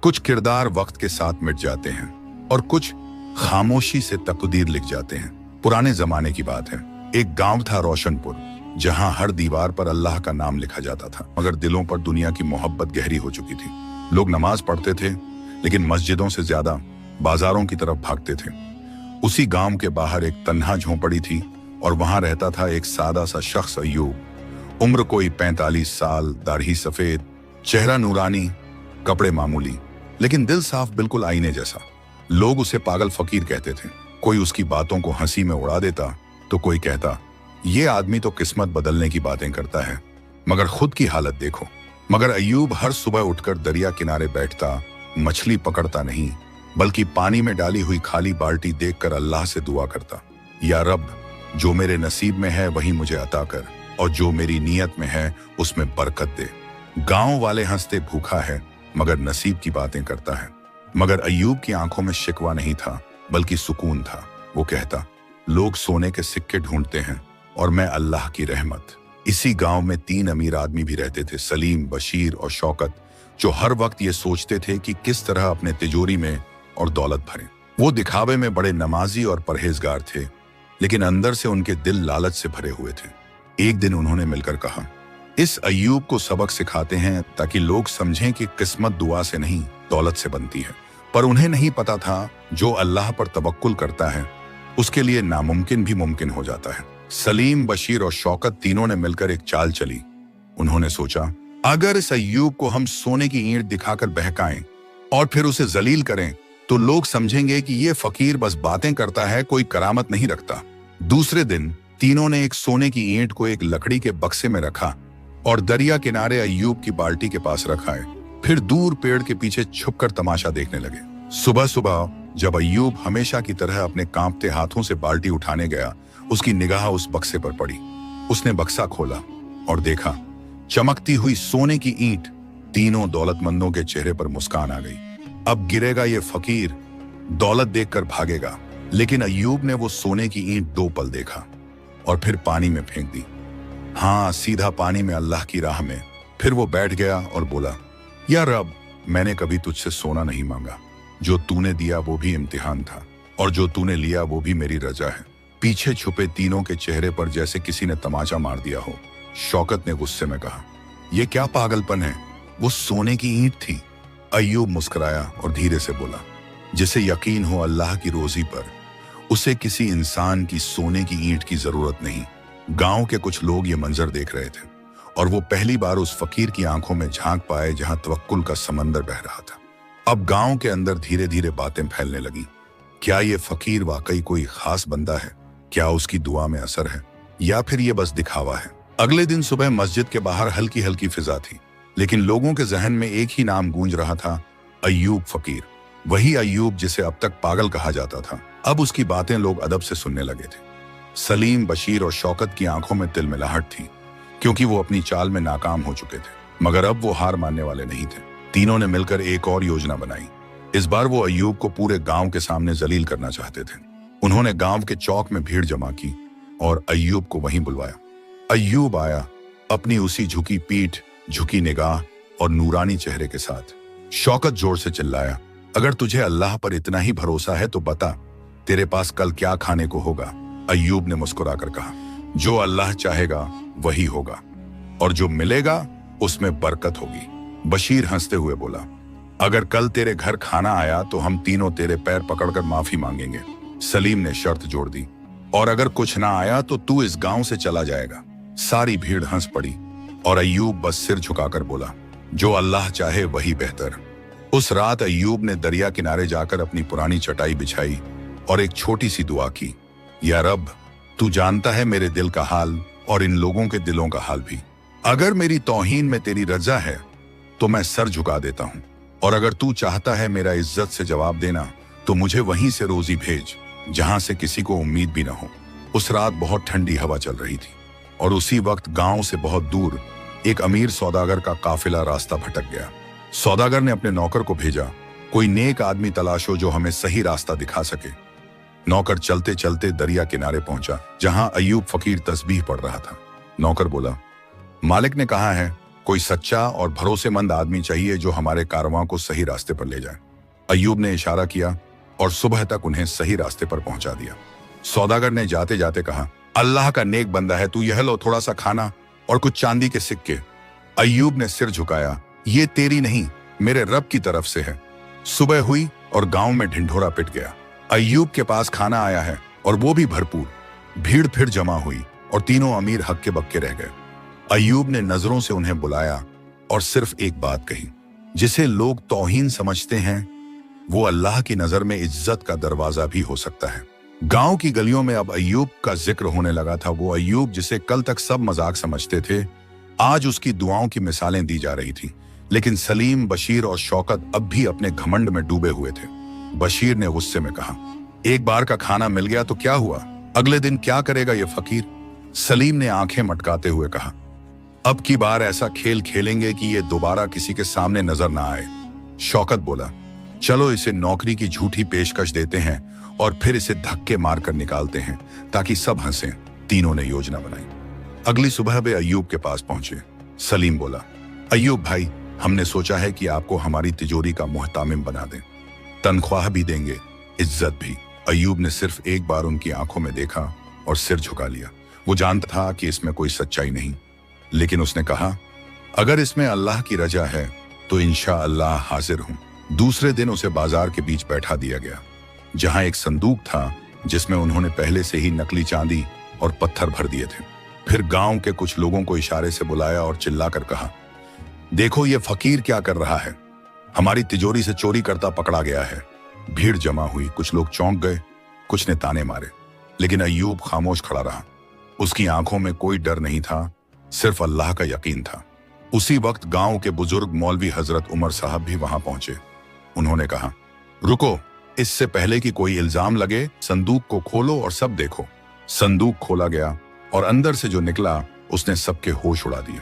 कुछ किरदार वक्त के साथ मिट जाते हैं और कुछ खामोशी से तकदीर लिख जाते हैं। पुराने जमाने की बात है। एक गांव था रोशनपुर, जहां हर दीवार पर अल्लाह का नाम लिखा जाता था, मगर दिलों पर दुनिया की मोहब्बत गहरी हो चुकी थी। लोग नमाज पढ़ते थे, लेकिन मस्जिदों से ज्यादा बाजारों की तरफ भागते थे। उसी गांव के बाहर एक तन्हा झोंपड़ी थी और वहां रहता था एक सादा सा शख्स, अय्यूब। उम्र कोई 45 साल, दाढ़ी सफेद, चेहरा नूरानी, कपड़े मामूली, लेकिन दिल साफ, बिल्कुल आईने जैसा। लोग उसे पागल फकीर कहते थे। कोई उसकी बातों को हंसी में उड़ा देता तो कोई कहता, ये आदमी तो किस्मत बदलने की बातें करता है, मगर खुद की हालत देखो। मगर अय्यूब हर सुबह उठकर दरिया किनारे बैठता, मछली पकड़ता नहीं, बल्कि पानी में डाली हुई खाली बाल्टी देखकर अल्लाह से दुआ करता, या रब, जो मेरे नसीब में है वही मुझे अता कर, और जो मेरी नीयत में है उसमें बरकत दे। गांव वाले हंसते, भूखा है मगर नसीब की बातें करता है। मगर अय्यूब की आंखों में शिकवा नहीं था, बल्कि सुकून था। वो कहता, लोग सोने के सिक्के ढूंढते हैं और मैं अल्लाह की रहमत। इसी गांव में 3 अमीर आदमी भी रहते थे, सलीम, बशीर और शौकत, जो हर वक्त ये सोचते थे कि किस तरह अपने तिजोरी में और दौलत भरें। वो दिखावे में बड़े नमाजी और परहेजगार थे, लेकिन अंदर से उनके दिल लालच से भरे हुए थे। एक दिन उन्होंने मिलकर कहा, इस अय्यूब को सबक सिखाते हैं ताकि लोग समझें कि किस्मत दुआ से नहीं, दौलत से बनती है। पर उन्हें नहीं पता था, जो अल्लाह पर तवक्कुल करता है उसके लिए नामुमकिन भी मुमकिन हो जाता है। सलीम, बशीर और शौकत तीनों ने मिलकर एक चाल चली। उन्होंने सोचा, अगर इस अय्यूब को हम सोने की ईंट दिखाकर बहकाएं और फिर उसे जलील करें, तो लोग समझेंगे कि ये फकीर बस बातें करता है, कोई करामत नहीं रखता। दूसरे दिन तीनों ने एक सोने की ईंट को एक लकड़ी के बक्से में रखा और दरिया किनारे अय्यूब की बाल्टी के पास रखा है। फिर दूर पेड़ के पीछे छुपकर तमाशा देखने लगे। सुबह सुबह जब अय्यूब हमेशा की तरह अपने कांपते हाथों से बाल्टी उठाने गया, उसकी निगाह उस बक्से पर पड़ी। उसने बक्सा खोला और देखा, चमकती हुई सोने की ईंट। तीनों दौलतमंदों के चेहरे पर मुस्कान आ गई। अब गिरेगा ये फकीर, दौलत देखकर भागेगा। लेकिन अय्यूब ने वो सोने की ईंट 2 पल देखा और फिर पानी में फेंक दी। हाँ, सीधा पानी में, अल्लाह की राह में। फिर वो बैठ गया और बोला, या रब, मैंने कभी तुझसे सोना नहीं मांगा। जो तूने दिया वो भी इम्तिहान था, और जो तूने लिया वो भी मेरी रजा है। पीछे छुपे तीनों के चेहरे पर जैसे किसी ने तमाचा मार दिया हो। शौकत ने गुस्से में कहा, यह क्या पागलपन है, वो सोने की ईंट थी। अय्यूब मुस्कुराया और धीरे से बोला, जिसे यकीन हो अल्लाह की रोजी पर, उसे किसी इंसान की सोने की ईंट की जरूरत नहीं। गांव के कुछ लोग ये मंजर देख रहे थे और वो पहली बार उस फकीर की आंखों में झांक पाए जहां तवक्कुल का समंदर बह रहा था। अब गांव के अंदर धीरे धीरे बातें फैलने लगी। क्या ये फकीर वाकई कोई खास बंदा है? क्या उसकी दुआ में असर है, या फिर ये बस दिखावा है? अगले दिन सुबह मस्जिद के बाहर हल्की हल्की फिजा थी, लेकिन लोगों के जहन में एक ही नाम गूंज रहा था, अय्यूब फकीर। वही अय्यूब जिसे अब तक पागल कहा जाता था। अब उसकी बातें लोग अदब से सुनने लगे थे। सलीम, बशीर और शौकत की आंखों में तिलमिलाहट थी, क्योंकि वो अपनी चाल में नाकाम हो चुके थे। मगर अब वो हार मानने वाले नहीं थे। तीनों ने मिलकर एक और योजना बनाई। इस बार वो अय्यूब को पूरे गांव के सामने जलील करना चाहते थे। उन्होंने गांव के चौक में भीड़ जमा की और अय्यूब को वहीं बुलवाया। अय्यूब आया, अपनी उसी झुकी पीठ, झुकी निगाह और नूरानी चेहरे के साथ। शौकत जोर से चिल्लाया, अगर तुझे अल्लाह पर इतना ही भरोसा है तो बता, तेरे पास कल क्या खाने को होगा? अय्यूब ने मुस्कुराकर कहा, जो अल्लाह चाहेगा वही होगा, और जो मिलेगा उसमें बरकत होगी। बशीर हंसते हुए बोला, अगर कल तेरे घर खाना आया तो हम तीनों तेरे पैर पकड़कर माफी मांगेंगे। सलीम ने शर्त जोड़ दी, और अगर कुछ ना आया तो तू इस गांव से चला जाएगा। सारी भीड़ हंस पड़ी और अय्यूब बस सिर झुकाकर बोला, जो अल्लाह चाहे वही बेहतर। उस रात अय्यूब ने दरिया किनारे जाकर अपनी पुरानी चटाई बिछाई और एक छोटी सी दुआ की, या रब, तू जानता है मेरे दिल का हाल और इन लोगों के दिलों का हाल भी। अगर मेरी तौहीन में तेरी रजा है तो मैं सर झुका देता हूं, और अगर तू चाहता है मेरा इज्जत से जवाब देना तो मुझे वहीं से रोजी भेज जहां से किसी को उम्मीद भी ना हो। उस रात बहुत ठंडी हवा चल रही थी और उसी वक्त गांव से बहुत दूर एक अमीर सौदागर का काफिला रास्ता भटक गया। सौदागर ने अपने नौकर को भेजा, कोई नेक आदमी तलाशो जो हमें सही रास्ता दिखा सके। नौकर चलते चलते दरिया किनारे पहुंचा, जहां अय्यूब फकीर तस्बीह पढ़ रहा था। नौकर बोला, मालिक ने कहा है कोई सच्चा और भरोसेमंद आदमी चाहिए जो हमारे कारवां को सही रास्ते पर ले जाए। अय्यूब ने इशारा किया और सुबह तक उन्हें सही रास्ते पर पहुंचा दिया। सौदागर ने जाते जाते कहा, अल्लाह का नेक बंदा है तू, यह लो थोड़ा सा खाना और कुछ चांदी के सिक्के। अय्यूब ने सिर झुकाया, ये तेरी नहीं मेरे रब की तरफ से है। सुबह हुई और गांव में ढिंढोरा पिट गया। अय्यूब के पास खाना आया है और वो भी भरपूर। भीड़ फिर जमा हुई और तीनों अमीर हक्के बक्के रह गए। अय्यूब ने नजरों से उन्हें बुलाया और सिर्फ एक बात कही, जिसे लोग तौहीन समझते हैं वो अल्लाह की नजर में इज्जत का दरवाजा भी हो सकता है। गांव की गलियों में अब अय्यूब का जिक्र होने लगा था। वो अय्यूब जिसे कल तक सब मजाक समझते थे, आज उसकी दुआओं की मिसालें दी जा रही थी। लेकिन सलीम, बशीर और शौकत अब भी अपने घमंड में डूबे हुए थे। बशीर ने गुस्से में कहा, एक बार का खाना मिल गया तो क्या हुआ, अगले दिन क्या करेगा ये फकीर। सलीम ने आंखें मटकाते हुए कहा, अब की बार ऐसा खेल खेलेंगे कि ये दोबारा किसी के सामने नजर ना आए। शौकत बोला, चलो इसे नौकरी की झूठी पेशकश देते हैं और फिर इसे धक्के मारकर निकालते हैं ताकि सब हंसें। तीनों ने योजना बनाई। अगली सुबह वे अय्यूब के पास पहुंचे। सलीम बोला, अय्यूब भाई, हमने सोचा है कि आपको हमारी तिजोरी का मुहतामिम बना दें, तनख्वाह भी देंगे, इज्जत भी। अय्यूब ने सिर्फ एक बार उनकी आंखों में देखा और सिर झुका लिया। वो जानता था कि इसमें कोई सच्चाई नहीं, लेकिन उसने कहा, अगर इसमें अल्लाह की रजा है तो इंशाअल्लाह हाजिर हूं। दूसरे दिन उसे बाजार के बीच बैठा दिया गया, जहां एक संदूक था जिसमें उन्होंने पहले से ही नकली चांदी और पत्थर भर दिए थे। फिर गांव के कुछ लोगों को इशारे से बुलाया और चिल्लाकर कहा, देखो ये फकीर क्या कर रहा है, हमारी तिजोरी से चोरी करता पकड़ा गया है। भीड़ जमा हुई, कुछ लोग चौंक गए, कुछ ने ताने मारे, लेकिन अय्यूब खामोश खड़ा रहा। उसकी आंखों में कोई डर नहीं था, सिर्फ अल्लाह का यकीन था। उसी वक्त गांव के बुजुर्ग मौलवी हजरत उमर साहब भी वहां पहुंचे। उन्होंने कहा, रुको, इससे पहले कि कोई इल्जाम लगे, संदूक को खोलो और सब देखो। संदूक खोला गया और अंदर से जो निकला उसने सबके होश उड़ा दिए।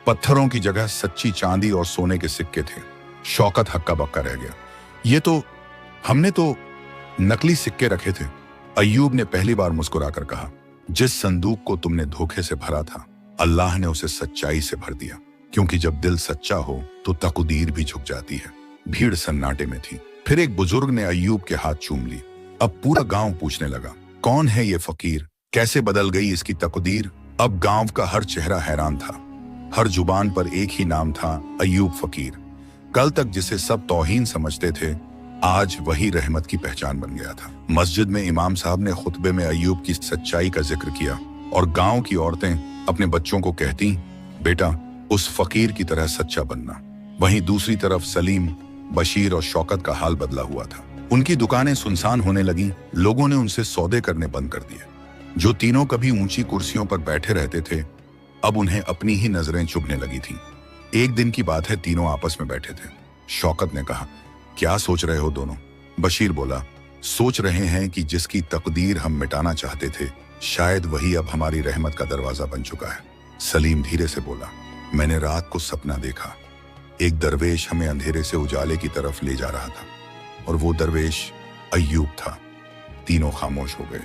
पत्थरों की जगह सच्ची चांदी और सोने के सिक्के थे। शौकत हक्का बक्का रह गया, ये तो हमने तो नकली सिक्के रखे थे। अय्यूब ने पहली बार मुस्कुराकर कहा, जिस संदूक को तुमने धोखे से भरा था, अल्लाह ने उसे सच्चाई से भर दिया, क्योंकि जब दिल सच्चा हो तो तकदीर भी झुक जाती है। भीड़ सन्नाटे में थी। फिर एक बुजुर्ग ने अय्यूब के हाथ चूम ली। अब पूरा गांव पूछने लगा, कौन है ये फकीर, कैसे बदल गई इसकी तकदीर। अब गांव का हर चेहरा हैरान था, हर जुबान पर एक ही नाम था, अय्यूब फकीर। कल तक जिसे सब तौहीन समझते थे, आज वही रहमत की पहचान बन गया था। मस्जिद में इमाम साहब ने खुतबे में अय्यूब की सच्चाई का जिक्र किया और गांव की औरतें अपने बच्चों को कहती, बेटा उस फकीर की तरह सच्चा बनना। वहीं दूसरी तरफ सलीम, बशीर और शौकत का हाल बदला हुआ था। उनकी दुकानें सुनसान होने लगीं, लोगों ने उनसे सौदे करने बंद कर दिए। जो तीनों कभी ऊंची कुर्सियों पर बैठे रहते थे, अब उन्हें अपनी ही नजरें चुभने लगी थीं। एक दिन की बात है, तीनों आपस में बैठे थे। शौकत ने कहा, क्या सोच रहे हो दोनों? बशीर बोला, सोच रहे हैं कि जिसकी तकदीर हम मिटाना चाहते थे, शायद वही अब हमारी रहमत का दरवाजा बन चुका है। सलीम धीरे से बोला, मैंने रात को सपना देखा, एक दरवेश हमें अंधेरे से उजाले की तरफ ले जा रहा था और वो दरवेश अय्यूब था। तीनों खामोश हो गए।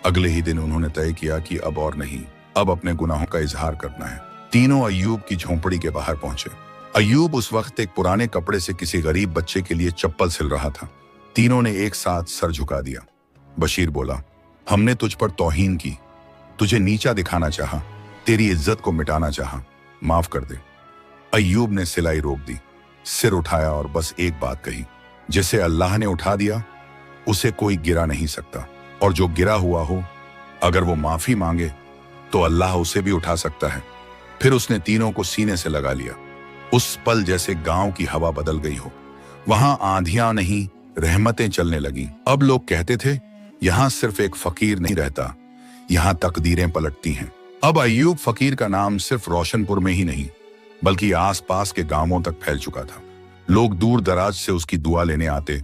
अगले ही दिन उन्होंने तय किया कि अब और नहीं, अब अपने गुनाहों का इजहार करना है। तीनों अय्यूब की झोंपड़ी के बाहर पहुंचे। अय्यूब उस वक्त एक पुराने कपड़े से किसी गरीब बच्चे के लिए चप्पल सिल रहा था। तीनों ने एक साथ सर झुका दिया। बशीर बोला, हमने तुझ पर तौहीन की, तुझे नीचा दिखाना चाहा, तेरी इज्जत को मिटाना चाहा, माफ कर दे। अय्यूब ने सिलाई रोक दी, सिर उठाया और बस एक बात कही, जिसे अल्लाह ने उठा दिया उसे कोई गिरा नहीं सकता, और जो गिरा हुआ हो अगर वो माफी मांगे तो अल्लाह उसे भी उठा सकता है। फिर उसने तीनों को सीने से लगा लिया। उस पल जैसे गांव की हवा बदल गई हो। वहां आंधियां नहीं, रहमतें चलने लगीं। अब लोग कहते थे, यहां सिर्फ एक फकीर नहीं रहता, यहां तकदीरें पलटती हैं। अब अय्यूब फकीर का नाम सिर्फ रोशनपुर में ही नहीं, बल्कि आसपास के गांवों तक फैल चुका था। लोग दूर दराज से उसकी दुआ लेने आते।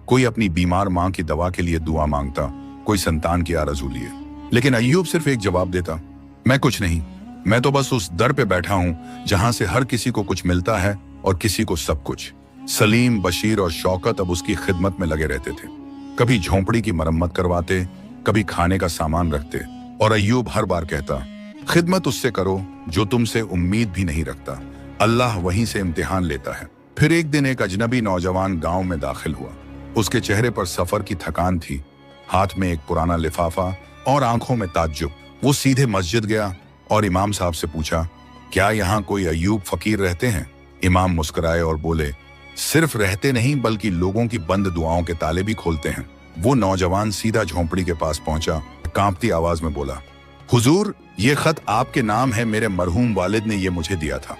कोई अपनी बीमार मां की दवा के लिए दुआ मांगता, कोई संतान की आरज़ू लिए। लेकिन अय्यूब सिर्फ एक जवाब देता, मैं कुछ नहीं, मैं तो बस उस दर पे बैठा हूं जहां से हर किसी को कुछ मिलता है और किसी को सब कुछ। सलीम, बशीर और शौकत अब उसकी खिदमत में लगे रहते थे। कभी झोंपड़ी की मरम्मत करवाते, कभी खाने का सामान रखते, और अय्यूब हर बार कहता, खिदमत उससे करो जो तुमसे उम्मीद भी नहीं रखता, अल्लाह वहीं से इम्तिहान लेता है। फिर एक दिन एक अजनबी नौजवान गांव में दाखिल हुआ। उसके चेहरे पर सफर की थकान थी, हाथ में एक पुराना लिफाफा और आंखों में ताज्जुब। वो सीधे मस्जिद गया और इमाम साहब से पूछा, क्या यहाँ कोई अय्यूब फकीर रहते हैं? इमाम मुस्कुराए और बोले, सिर्फ रहते नहीं बल्कि लोगों की बंद दुआओं के ताले भी खोलते हैं। वो नौजवान सीधा झोंपड़ी के पास पहुंचा, कांपती आवाज में बोला, हुजूर, ये खत आपके नाम है। मेरे मरहूम वालिद ने ये मुझे दिया था।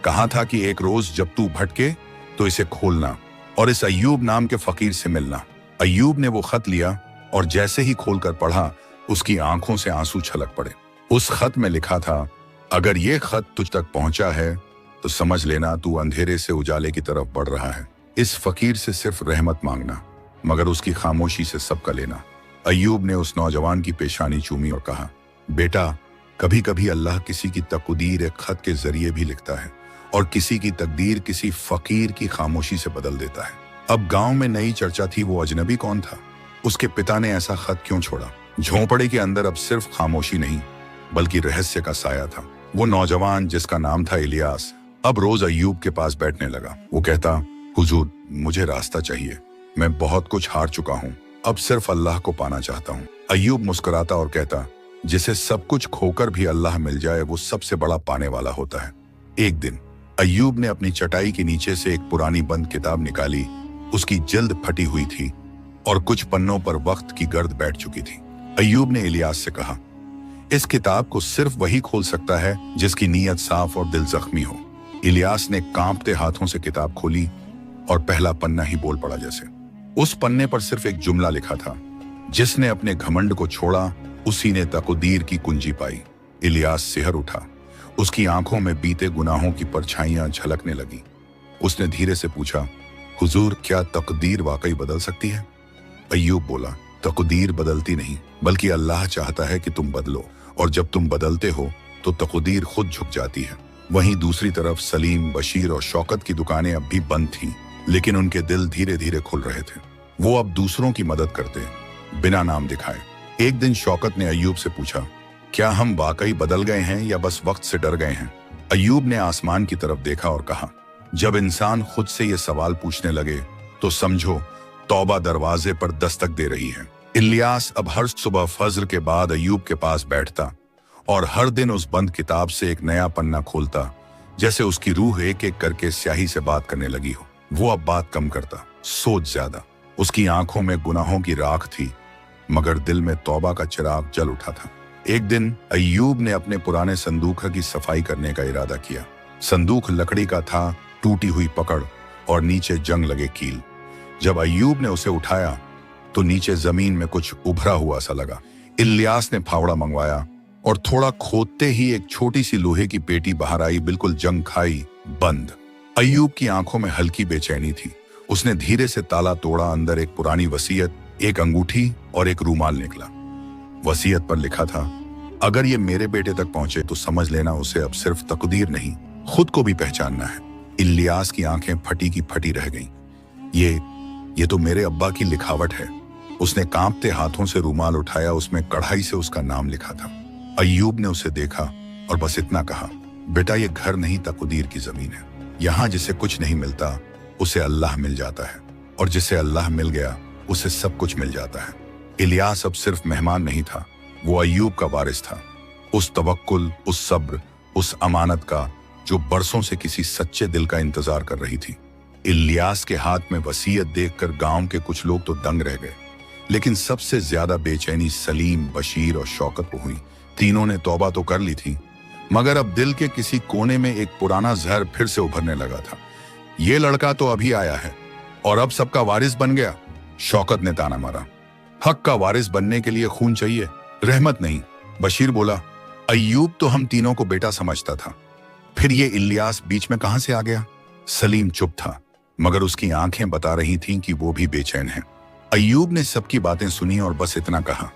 कहा था कि एक रोज जब तू भटके तो इसे खोलना और इस अय्यूब नाम के फकीर से मिलना। अय्यूब ने वो खत लिया और जैसे ही खोलकर पढ़ा, उसकी आंखों से आंसू छलक पड़े। उस खत में लिखा था, अगर ये खत तुझ तक पहुंचा है तो समझ लेना तू अंधेरे से उजाले की तरफ बढ़ रहा है। इस फकीर से सिर्फ रहमत मांगना, मगर उसकी खामोशी से सबका लेना। अय्यूब ने उस नौजवान की पेशानी चूमी और कहा, बेटा, कभी कभी अल्लाह किसी की तकदीर एक खत के जरिए भी लिखता है और किसी की तकदीर किसी फकीर की खामोशी से बदल देता है। अब गांव में नई चर्चा थी, वो अजनबी कौन था? उसके पिता ने ऐसा खत क्यों छोड़ा? झोंपड़े के अंदर अब सिर्फ खामोशी नहीं बल्कि रहस्य का साया था। वो नौजवान जिसका नाम था इलियास अब रोज अय्यूब के पास बैठने लगा। वो कहता, हुजूर, मुझे रास्ता चाहिए। मैं बहुत कुछ हार चुका हूँ, अब सिर्फ अल्लाह को पाना चाहता हूँ। अय्यूब मुस्कुराता और कहता, जिसे सब कुछ खोकर भी अल्लाह मिल जाए वो सबसे बड़ा पाने वाला होता है। एक दिन अय्यूब ने अपनी चटाई के नीचे से एक पुरानी बंद किताब निकाली। उसकी जल्द फटी हुई थी और कुछ पन्नों पर वक्त की गर्द बैठ चुकी थी। अय्यूब ने इलियास से कहा, इस किताब को सिर्फ वही खोल सकता है जिसकी नीयत साफ और दिल जख्मी हो। इलियास ने कांपते हाथों से किताब खोली और पहला पन्ना ही बोल पड़ा जैसे। उस पन्ने पर सिर्फ एक जुमला लिखा था, जिसने अपने घमंड को छोड़ा उसी ने तकदीर की कुंजी पाई। इलियास सिहर उठा, उसकी आंखों में बीते गुनाहों की परछाइयां झलकने लगी। उसने धीरे से पूछा, हुजूर, क्या तकदीर वाकई बदल सकती है? अय्यूब बोला, तकदीर बदलती नहीं बल्कि अल्लाह चाहता है कि तुम बदलो, और जब तुम बदलते हो तो तकदीर खुद झुक जाती है। वहीं दूसरी तरफ सलीम, बशीर और शौकत की दुकानें अब भी बंद थीं, लेकिन उनके दिल धीरे धीरे खुल रहे थे। वो अब दूसरों की मदद करते बिना नाम दिखाए। एक दिन शौकत ने अय्यूब से पूछा, क्या हम वाकई बदल गए हैं या बस वक्त से डर गए हैं? अय्यूब ने आसमान की तरफ देखा और कहा, जब इंसान खुद से ये सवाल पूछने लगे तो समझो तौबा दरवाजे पर दस्तक दे रही है। इलियास अब हर सुबह फज्र के बाद अय्यूब के पास बैठता और हर दिन उस बंद किताब से एक नया पन्ना खोलता, जैसे उसकी रूह एक एक करके स्याही से बात करने लगी हो। वो अब बात कम करता, सोच ज्यादा। उसकी आंखों में गुनाहों की राख थी, मगर दिल में तौबा का चिराग जल उठा था। एक दिन अय्यूब ने अपने पुराने संदूक की सफाई करने का इरादा किया। संदूक लकड़ी का था, टूटी हुई पकड़ और नीचे जंग लगे कील। जब अय्यूब ने उसे उठाया तो नीचे जमीन में कुछ उभरा हुआ सा लगा। इलियास ने फावड़ा मंगवाया और थोड़ा खोदते ही एक छोटी सी लोहे की पेटी बाहर आई, बिल्कुल जंग खाई, बंद। अय्यूब की आंखों में हल्की बेचैनी थी। उसने धीरे से ताला तोड़ा। अंदर एक पुरानी वसीयत, एक अंगूठी और एक रूमाल निकला। वसीयत पर लिखा था, अगर ये मेरे बेटे तक पहुंचे तो समझ लेना उसे अब सिर्फ तकदीर नहीं, खुद को भी पहचानना है। इलियास की आंखें फटी की फटी रह गईं। ये तो मेरे अब्बा की लिखावट है। उसने कांपते हाथों से रूमाल उठाया, उसमें कढ़ाई से उसका नाम लिखा था। अय्यूब ने उसे देखा और बस इतना कहा, बेटा, ये घर नहीं तकदीर की जमीन है। यहाँ जिसे कुछ नहीं मिलता उसे अल्लाह मिल जाता है, और जिसे अल्लाह मिल गया उसे सब कुछ मिल जाता है। इलियास अब सिर्फ मेहमान नहीं था, वो अय्यूब का वारिस था। उस तवक्कुल, उस सब्र, उस अमानत का जो बरसों से किसी सच्चे दिल का इंतजार कर रही थी। इलियास के हाथ में वसीयत देखकर गांव के कुछ लोग तो दंग रह गए, लेकिन सबसे ज्यादा बेचैनी सलीम, बशीर और शौकत को हुई। तीनों ने तौबा तो कर ली थी, मगर अब दिल के किसी कोने में एक पुराना जहर फिर से उभरने लगा था। ये लड़का तो अभी आया है और अब सबका वारिस बन गया। शौकत ने ताना मारा, हक का वारिस बनने के लिए खून चाहिए, रहमत नहीं। बशीर बोला, अय्यूब तो हम तीनों को बेटा समझता था, फिर ये इलियास बीच में कहां से आ गया? सलीम चुप था, मगर उसकी आंखें बता रही थीं कि वो भी बेचैन है। अय्यूब ने सबकी बातें सुनी और बस इतना कहा,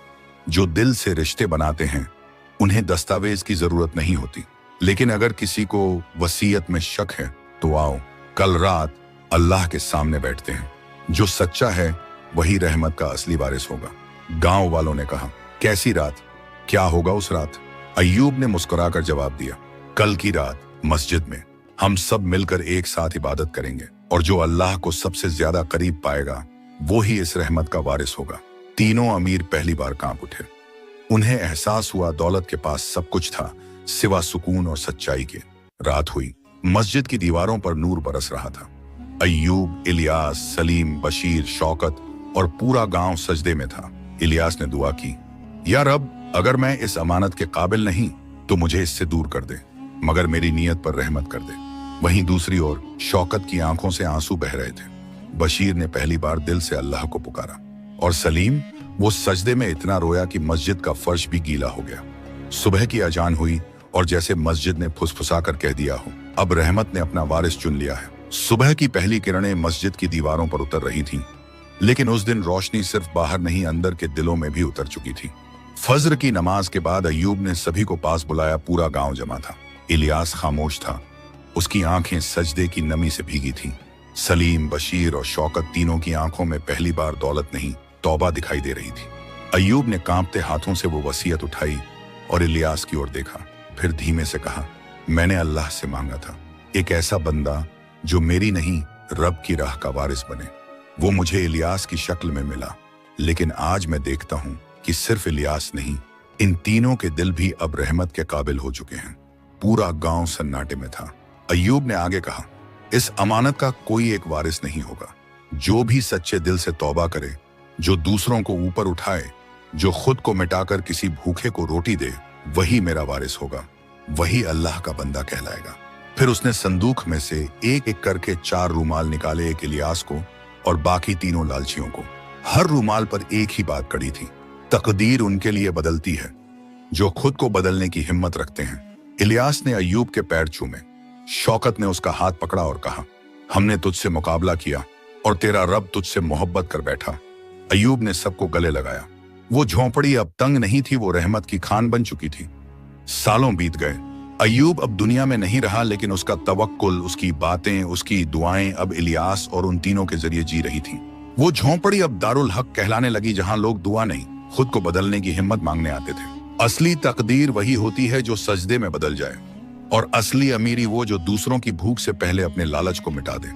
जो दिल से रिश्ते बनाते हैं उन्हें दस्तावेज की जरूरत नहीं होती, लेकिन अगर किसी को वसीयत में शक है तो आओ, कल रात अल्लाह के सामने बैठते हैं। जो सच्चा है वही रहमत का असली वारिस होगा। गांव वालों ने कहा, कैसी रात? क्या होगा उस रात? अय्यूब ने मुस्कुराकर जवाब दिया, कल की रात मस्जिद में। हम सब मिलकर एक साथ इबादत करेंगे और जो अल्लाह को सबसे ज्यादा करीब पाएगा वो ही इस रहमत का वारिस होगा। तीनों अमीर पहली बार कांप उठे। उन्हें एहसास हुआ दौलत के पास सब कुछ था सिवा सुकून और सच्चाई के। रात हुई, मस्जिद की दीवारों पर नूर बरस रहा था। अय्यूब, इलियास, सलीम, बशीर, शौकत और पूरा गांव सजदे में था। इलियास ने दुआ की, या रब, अगर मैं इस अमानत के काबिल नहीं तो मुझे इससे दूर कर दे, मगर मेरी नीयत पर रहमत कर दे। वहीं दूसरी ओर शौकत की आंखों से आंसू बह रहे थे। बशीर ने पहली बार दिल से अल्लाह को पुकारा और सलीम, वो सजदे में इतना रोया कि मस्जिद का फर्श भी गीला हो गया। सुबह की अजान हुई और जैसे मस्जिद ने फुसफुसा कर कह दिया हो, अब रहमत ने अपना वारिस चुन लिया है। सुबह की पहली किरणें मस्जिद की दीवारों पर उतर रही थीं, लेकिन उस दिन रोशनी सिर्फ बाहर नहीं अंदर के दिलों में भी उतर चुकी थी। फज्र की नमाज के बाद अय्यूब ने सभी को पास बुलाया। पूरा गांव जमा था। इलियास खामोश था, उसकी आंखें सजदे की नमी से भीगी थीं। सलीम, बशीर और शौकत तीनों की आंखों में पहली बार दौलत नहीं, तौबा दिखाई दे रही थी। अय्यूब ने कांपते हाथों से वो वसीयत उठाई और इलियास की ओर देखा, फिर धीमे से कहा, मैंने अल्लाह से मांगा था एक ऐसा बंदा जो मेरी नहीं रब की राह का वारिस बने। वो मुझे इलियास की शक्ल में मिला, लेकिन आज मैं देखता हूं कि सिर्फ इलियास नहीं, इन तीनों के दिल भी अब रहमत के काबिल हो चुके हैं। पूरा गांव सन्नाटे में था। अय्यूब ने आगे कहा, इस अमानत का कोई एक वारिस नहीं होगा। जो भी सच्चे दिल से तौबा करे, जो दूसरों को ऊपर उठाए, जो खुद को मिटाकर किसी भूखे को रोटी दे, वही मेरा वारिस होगा, वही अल्लाह का बंदा कहलाएगा। फिर उसने संदूक में से एक एक करके 4 रूमाल निकाले, एक इलियास को और बाकी तीनों लालचियों को। हर रूमाल पर एक ही बात कड़ी थी, तकदीर उनके लिए बदलती है जो खुद को बदलने की हिम्मत रखते हैं। इलियास ने अय्यूब के पैर छूमे। शौकत ने उसका हाथ पकड़ा और कहा, हमने तुझसे मुकाबला किया और तेरा रब तुझसे मोहब्बत कर बैठा। अय्यूब ने सबको गले लगाया। वो झोंपड़ी अब तंग नहीं थी, वो रहमत की खान बन चुकी थी। सालों बीत गए। अय्यूब अब दुनिया में नहीं रहा, लेकिन उसका तवक्कुल, उसकी बातें, उसकी दुआएं अब इलियास और उन तीनों के जरिए जी रही थीं। वो झोंपड़ी अब दारुल हक कहलाने लगी, जहां लोग दुआ नहीं, खुद को बदलने की हिम्मत मांगने आते थे। असली तकदीर वही होती है जो सजदे में बदल जाए, और असली अमीरी वो जो दूसरों की भूख से पहले अपने लालच को मिटा दे।